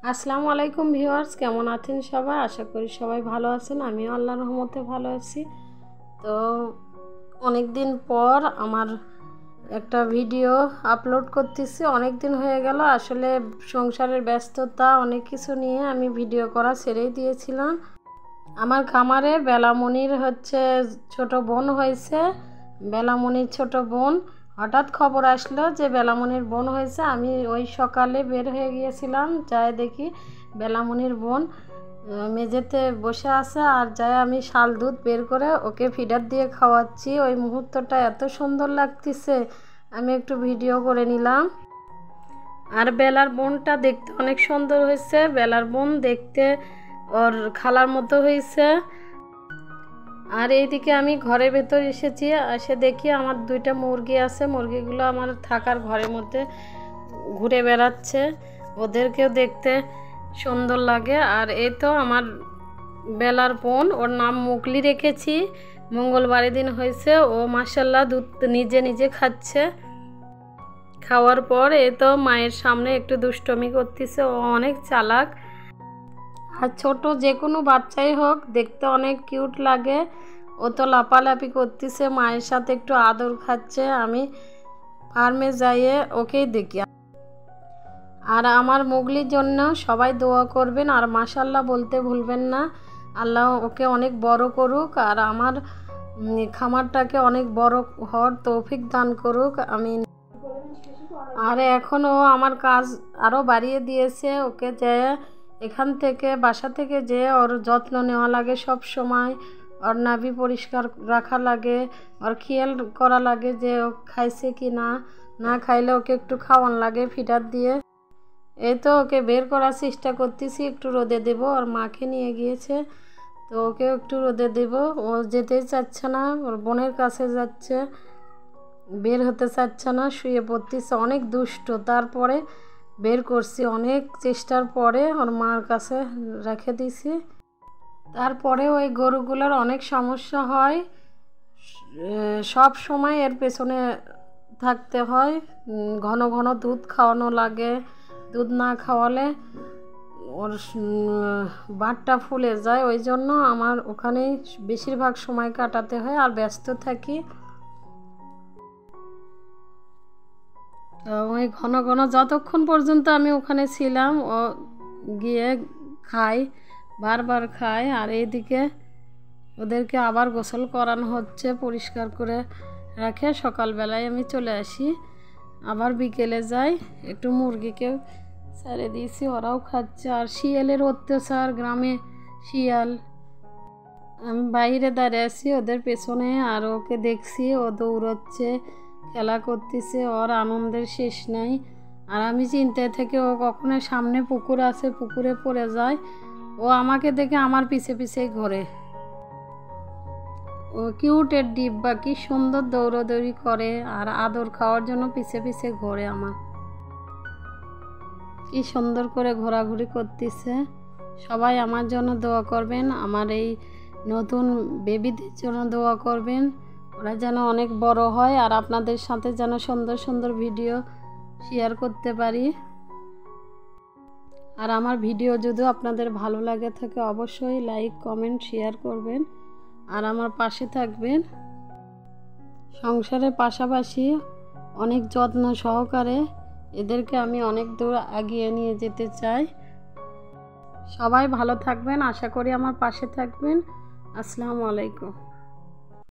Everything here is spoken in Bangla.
আসসালামু আলাইকুম ভিউয়ার্স, কেমন আছেন সবাই? আশা করি সবাই ভালো আছেন। আমিও আল্লাহর রহমতে ভালো আছি। তো অনেক দিন পর আমার একটা ভিডিও আপলোড করতেছি। অনেক দিন হয়ে গেল, আসলে সংসারের ব্যস্ততা অনেক কিছু নিয়ে আমি ভিডিও করা ছেড়েই দিয়েছিলাম। আমার খামারে বেলামনির ছোট বোন হয়েছে। বেলামনির ছোট বোন হঠাৎ খবর আসলো যে বেলামনির বোন হয়েছে। আমি ওই সকালে বের হয়ে গিয়েছিলাম, যাই দেখি বেলামনির বোন মেঝেতে বসে আছে, আর যাই আমি শাল দুধ বের করে ওকে ফিডার দিয়ে খাওয়াচ্ছি। ওই মুহূর্তটা এত সুন্দর লাগতেছে, আমি একটু ভিডিও করে নিলাম। আর বেলার বোনটা দেখতে অনেক সুন্দর হয়েছে। বেলার বোন দেখতে ওর খালার মতো হয়েছে। আর এইদিকে আমি ঘরের ভেতর এসেছি, এসে দেখি আমার দুইটা মুরগি আছে। মুরগিগুলো আমার থাকার ঘরের মধ্যে ঘুরে বেড়াচ্ছে, ওদেরকেও দেখতে সুন্দর লাগে। আর এই তো আমার বেলার বোন, ওর নাম মুগলি রেখেছি। মঙ্গলবারের দিন হয়েছে। ও মাশাআল্লাহ দুধ নিজে নিজে খাচ্ছে। খাওয়ার পর এই তো মায়ের সামনে একটু দুষ্টমি করতেছে। ও অনেক চালাক। আর ছোট যে কোনো বাচ্চাই হোক, দেখতে অনেক কিউট লাগে। ও তো লাপালাপি করতেছে, মায়ের সাথে একটু আদর খাচ্ছে। আমি ফার্মে যাইয়ে ওকেই দেখি। আর আমার মুগলির জন্য সবাই দোয়া করবেন, আর মাশাআল্লাহ বলতে ভুলবেন না। আল্লাহ ওকে অনেক বড় করুক, আর আমার খামারটাকে অনেক বড় হওয়ার তৌফিক দান করুক। আমি আর এখনও আমার কাজ আরও বাড়িয়ে দিয়েছে। ওকে যে এখান থেকে বাসা থেকে যে ওর যত্ন নেওয়া লাগে সব সময়। ওর নাভি পরিষ্কার রাখা লাগে, ওর খেয়াল করা লাগে যে ও খাইছে কি না। না খাইলে ওকে একটু খাওয়ান লাগে ফিডার দিয়ে। এই তো ওকে বের করার চেষ্টা করতেছি, একটু রোদে দেব। ওর মাকে নিয়ে গিয়েছে, তো ওকেও একটু রোদে দেব। ও যেতেই চাচ্ছে না, ওর বোনের কাছে যাচ্ছে, বের হতে চাচ্ছে না, শুয়ে পড়তেছে, অনেক দুষ্ট। তারপরে বের করছি, অনেক চেষ্টার পরে ওর মার কাছে রেখে দিছি। তারপরে ওই গরুগুলোর অনেক সমস্যা হয়, সব সময় এর পেছনে থাকতে হয়। ঘন ঘন দুধ খাওয়ানো লাগে। দুধ না খাওয়ালে ওর বাটটা ফুলে যায়। ওই জন্য আমার ওখানেই বেশিরভাগ সময় কাটাতে হয় আর ব্যস্ত থাকি। ওই ঘন ঘন যতক্ষণ পর্যন্ত আমি ওখানে ছিলাম, ও গিয়ে খায়, বারবার খায়। আর এইদিকে ওদেরকে আবার গোসল করানো হচ্ছে, পরিষ্কার করে রাখে। সকালবেলায় আমি চলে আসি, আবার বিকেলে যাই। একটু মুরগিকেও ছেড়ে দিয়েছি, ওরাও খাচ্ছে। আর শিয়ালের অত্যাচার, গ্রামে শিয়াল। আমি বাইরে দাঁড়িয়ে আছি ওদের পেছনে, আর ওকে দেখছি ও দৌড়চ্ছে, খেলা করতেছে, ওর আনন্দের শেষ নাই। আর আমি চিন্তায় থেকে ও কখনো সামনে পুকুর আছে, পুকুরে পড়ে যায়। ও আমাকে দেখে আমার পিছে পিছেই ঘোরে। ও কিউটের ডিব্বা, কি সুন্দর দৌড়াদৌড়ি করে, আর আদর খাওয়ার জন্য পিছে পিছে ঘোরে আমার। কি সুন্দর করে ঘোরাঘুরি করতেছে। সবাই আমার জন্য দোয়া করবেন, আমার এই নতুন বেবিদের জন্য দোয়া করবেন। ওরা যেন অনেক বড় হয়, আর আপনাদের সাথে যেন সুন্দর সুন্দর ভিডিও শেয়ার করতে পারি। আর আমার ভিডিও যদি আপনাদের ভালো লাগে থাকে, অবশ্যই লাইক, কমেন্ট, শেয়ার করবেন, আর আমার পাশে থাকবেন। সংসারের পাশাপাশি অনেক যত্ন সহকারে এদেরকে আমি অনেক দূর এগিয়ে নিয়ে যেতে চাই। সবাই ভালো থাকবেন, আশা করি আমার পাশে থাকবেন। আসসালামু আলাইকুম।